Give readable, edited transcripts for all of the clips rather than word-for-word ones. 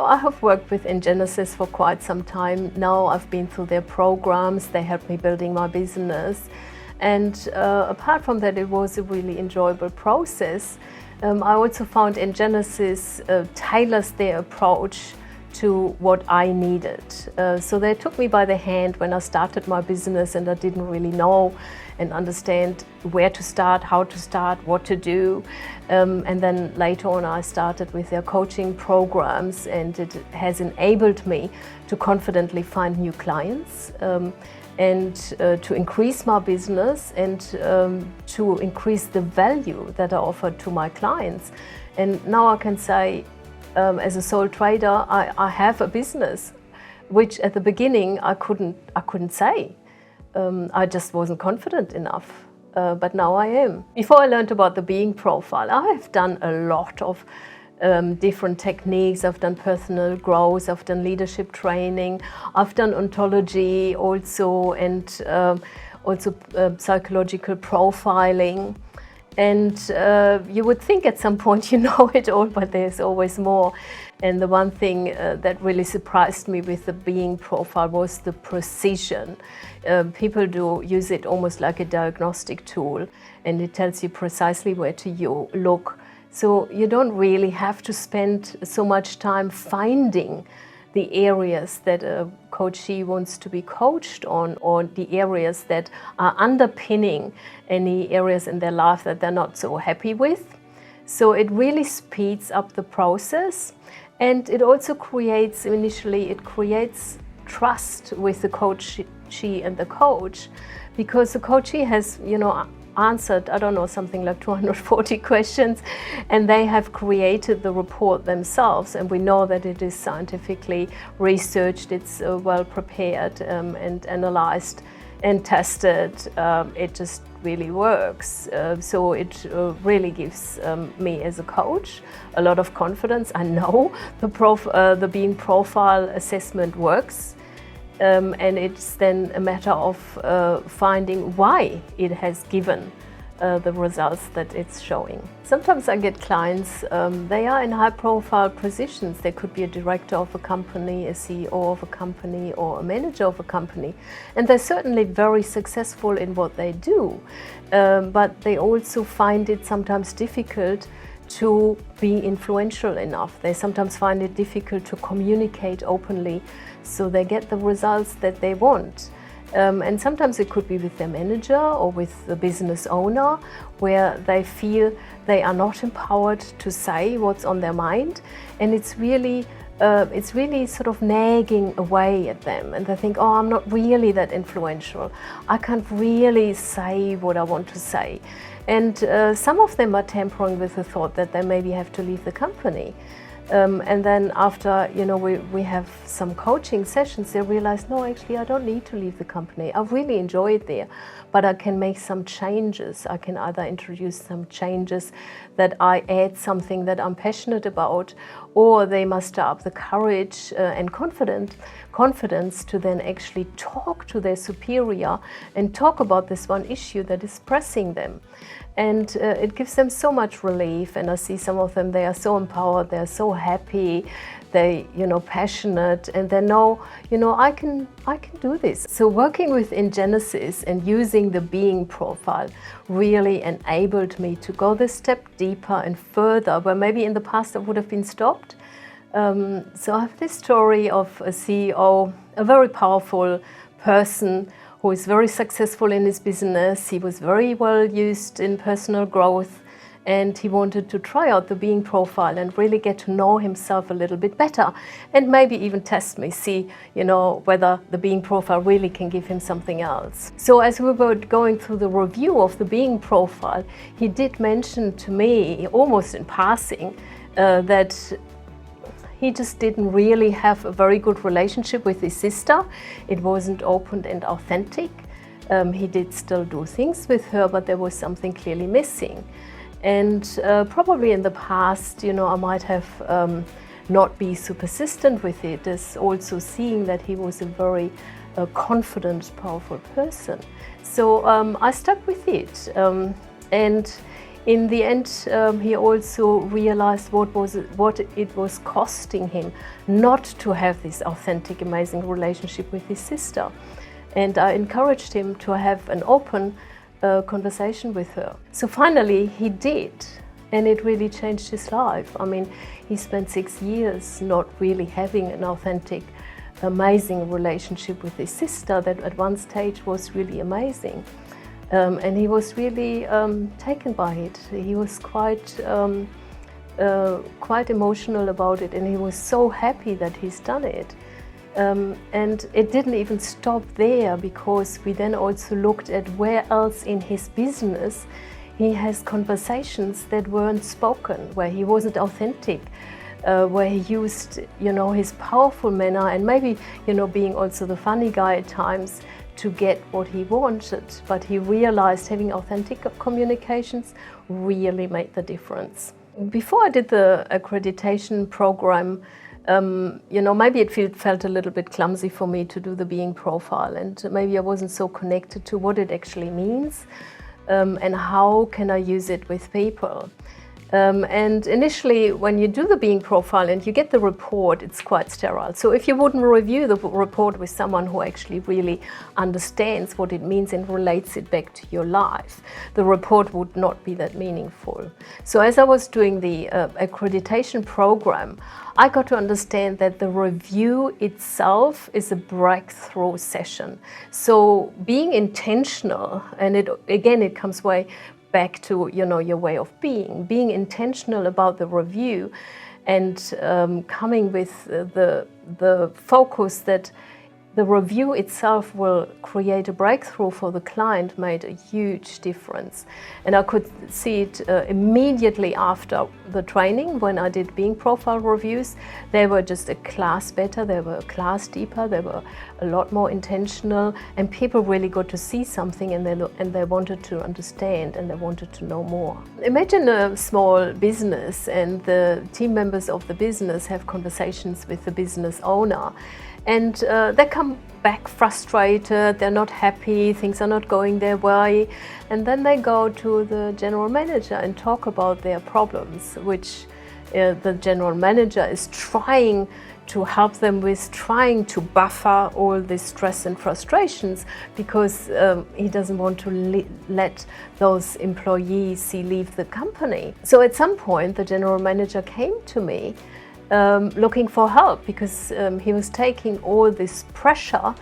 So I have worked with Ingenesis for quite some time now. I've been through their programs. They helped me building my business. And apart from that, it was a really enjoyable process. I also found Ingenesis tailors their approach to what I needed. So they took me by the hand when I started my business and I didn't really know and understand where to start, how to start, what to do. And then later on I started with their coaching programs, and it has enabled me to confidently find new clients and to increase my business and to increase the value that I offer to my clients. And now I can say, as a sole trader, I have a business, which at the beginning I couldn't say. I just wasn't confident enough, but now I am. Before I learned about the being profile, I have done a lot of different techniques. I've done personal growth, I've done leadership training, I've done ontology also, and also psychological profiling. And you would think at some point you know it all, but there's always more. And the one thing that really surprised me with the being profile was the precision. People do use it almost like a diagnostic tool, and it tells you precisely where to look. So you don't really have to spend so much time finding the areas that a coachee wants to be coached on, or the areas that are underpinning any areas in their life that they're not so happy with. So it really speeds up the process, and it also creates trust with the coachee and the coach, because the coachee has, answered, something like 240 questions, and they have created the report themselves, and we know that it is scientifically researched, it's well prepared and analyzed and tested. It just really works. So it really gives me as a coach a lot of confidence. I know the being profile assessment works. And it's then a matter of finding why it has given the results that it's showing. Sometimes I get clients, they are in high-profile positions. They could be a director of a company, a CEO of a company, or a manager of a company. And they're certainly very successful in what they do. But they also find it sometimes difficult to be influential enough. They sometimes find it difficult to communicate openly so they get the results that they want. And sometimes it could be with their manager or with the business owner, where they feel they are not empowered to say what's on their mind, and it's really sort of nagging away at them, and they think, oh, I'm not really that influential, I can't really say what I want to say. And some of them are tampering with the thought that they maybe have to leave the company. And then after, we have some coaching sessions, they realize, no, actually, I don't need to leave the company. I really enjoy it there, but I can make some changes. I can either introduce some changes that I add something that I'm passionate about, or they muster up the courage and confidence to then actually talk to their superior and talk about this one issue that is pressing them. And it gives them so much relief. And I see some of them, they are so empowered, they're so happy, they, passionate, and they know, I can do this. So working with Ingenesis and using the being profile really enabled me to go this step deeper and further, where maybe in the past I would have been stopped. So I have this story of a CEO, a very powerful person who is very successful in his business. He was very well used in personal growth, and he wanted to try out the being profile and really get to know himself a little bit better, and maybe even test me, see, whether the being profile really can give him something else. So as we were going through the review of the being profile, he did mention to me, almost in passing, that he just didn't really have a very good relationship with his sister. It wasn't open and authentic. He did still do things with her, but there was something clearly missing. And probably in the past, I might have not be so persistent with it, as also seeing that he was a very confident, powerful person. So I stuck with it. And In the end, he also realized what it was costing him not to have this authentic, amazing relationship with his sister. And I encouraged him to have an open conversation with her. So finally he did, and it really changed his life. I mean, he spent 6 years not really having an authentic, amazing relationship with his sister that at one stage was really amazing. And he was really taken by it. He was quite emotional about it, and he was so happy that he's done it. And it didn't even stop there, because we then also looked at where else in his business he has conversations that weren't spoken, where he wasn't authentic, where he used, his powerful manner and maybe, being also the funny guy at times to get what he wanted. But he realized having authentic communications really made the difference. Before I did the accreditation program, maybe it felt a little bit clumsy for me to do the being profile, and maybe I wasn't so connected to what it actually means and how can I use it with people. And initially, when you do the being profile and you get the report, it's quite sterile. So if you wouldn't review the report with someone who actually really understands what it means and relates it back to your life, the report would not be that meaningful. So as I was doing the accreditation program, I got to understand that the review itself is a breakthrough session. So being intentional, and it comes back to your way of being intentional about the review, and coming with the focus that the review itself will create a breakthrough for the client made a huge difference. And I could see it immediately after the training when I did being profile reviews. They were just a class better, they were a class deeper, they were a lot more intentional, and people really got to see something, and they wanted to understand, and they wanted to know more. Imagine a small business, and the team members of the business have conversations with the business owner. And they come back frustrated, they're not happy, things are not going their way. And then they go to the general manager and talk about their problems, which the general manager is trying to help them with, trying to buffer all this stress and frustrations, because he doesn't want to let those employees leave the company. So at some point, the general manager came to me looking for help, because he was taking all this pressure,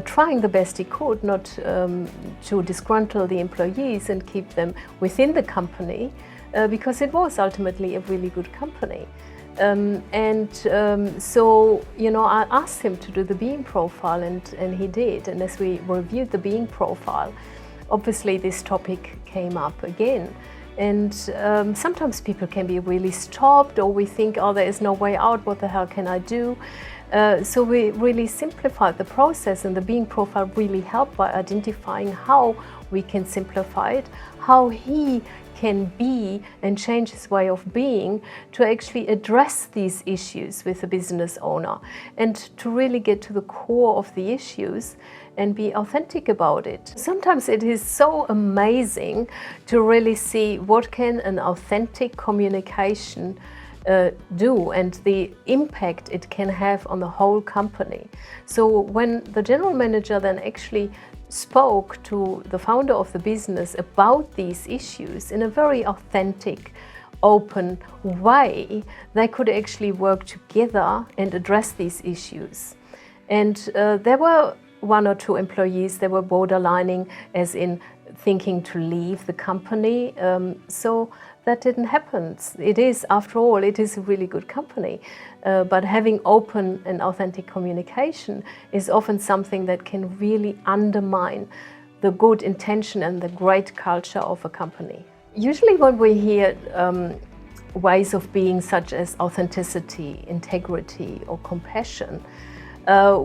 trying the best he could not to disgruntle the employees and keep them within the company, because it was ultimately a really good company. So I asked him to do the being profile, and he did. And as we reviewed the being profile, obviously this topic came up again. And sometimes people can be really stopped, or we think, oh, there is no way out, what the hell can I do? So we really simplified the process, and the being profile really helped by identifying how we can simplify it, how he can be and change his way of being to actually address these issues with the business owner, and to really get to the core of the issues and be authentic about it. Sometimes it is so amazing to really see what can an authentic communication do, and the impact it can have on the whole company. So when the general manager then actually spoke to the founder of the business about these issues in a very authentic, open way, they could actually work together and address these issues. And there were 1 or 2 employees that were borderlining, as in thinking to leave the company. So that didn't happen. It is, after all, it is a really good company. But having open and authentic communication is often something that can really undermine the good intention and the great culture of a company. Usually when we hear ways of being such as authenticity, integrity, or compassion,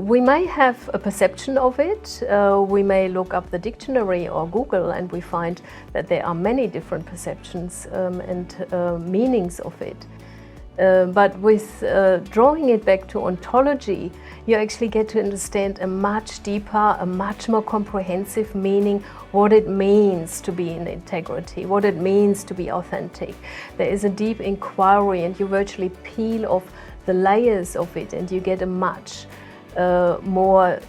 we may have a perception of it. We may look up the dictionary or Google, and we find that there are many different perceptions and meanings of it. But with drawing it back to ontology, you actually get to understand a much deeper, a much more comprehensive meaning, what it means to be in integrity, what it means to be authentic. There is a deep inquiry, and you virtually peel off the layers of it, and you get a much more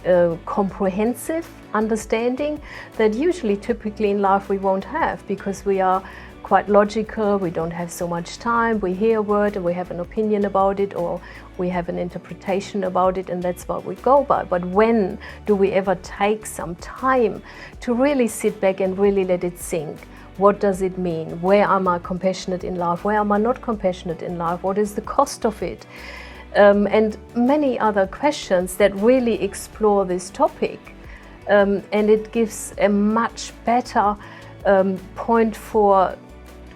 comprehensive understanding that usually typically in life we won't have, because we are quite logical, we don't have so much time, we hear a word and we have an opinion about it, or we have an interpretation about it, and that's what we go by. But when do we ever take some time to really sit back and really let it sink? What does it mean? Where am I compassionate in life? Where am I not compassionate in life? What is the cost of it? And many other questions that really explore this topic. And it gives a much better point for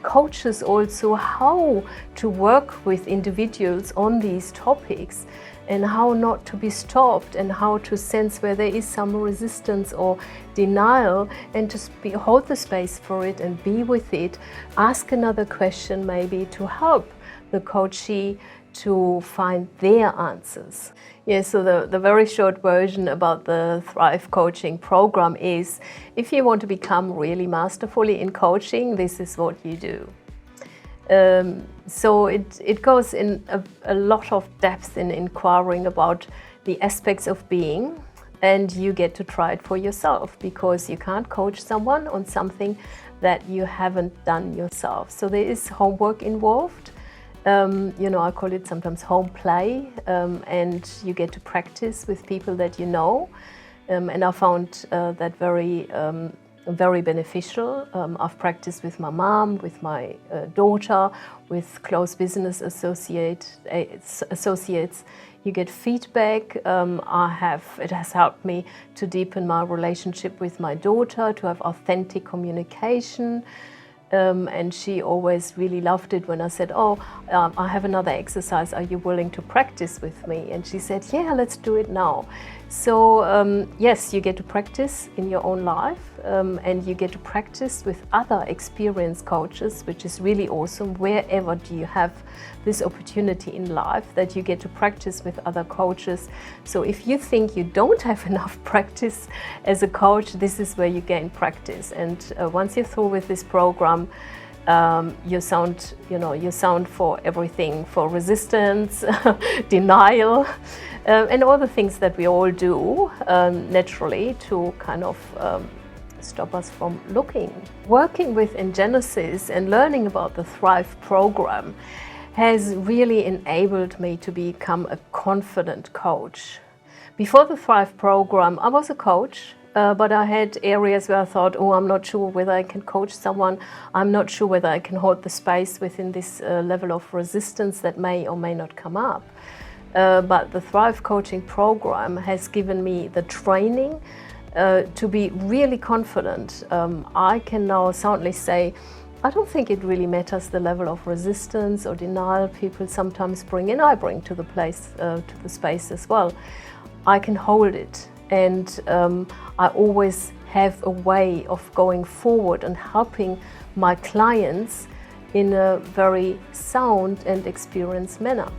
coaches also how to work with individuals on these topics, and how not to be stopped, and how to sense where there is some resistance or denial, and just hold the space for it and be with it. Ask another question maybe to help the coachee to find their answers. Yeah, so the very short version about the Thrive coaching program is, if you want to become really masterfully in coaching, this is what you do. So it goes in a lot of depth in inquiring about the aspects of being, and you get to try it for yourself, because you can't coach someone on something that you haven't done yourself. So there is homework involved. I call it sometimes home play, and you get to practice with people that you know, and I found that very beneficial. I've practiced with my mom, with my daughter, with close business associates. You get feedback. It has helped me to deepen my relationship with my daughter, to have authentic communication. And she always really loved it when I said, I have another exercise, are you willing to practice with me? And she said, yeah, let's do it now. So yes, you get to practice in your own life, and you get to practice with other experienced coaches, which is really awesome. Wherever do you have this opportunity in life that you get to practice with other coaches? So if you think you don't have enough practice as a coach, this is where you gain practice. And once you're through with this program, you sound for everything, for resistance, denial, and all the things that we all do naturally to kind of stop us from looking. Working with in Genesis and learning about the Thrive program has really enabled me to become a confident coach. Before the Thrive program, I was a coach. But I had areas where I thought, I'm not sure whether I can coach someone. I'm not sure whether I can hold the space within this level of resistance that may or may not come up. But the Thrive coaching program has given me the training to be really confident. I can now soundly say, I don't think it really matters the level of resistance or denial people sometimes bring in. I bring to the place, to the space as well. I can hold it. And I always have a way of going forward and helping my clients in a very sound and experienced manner.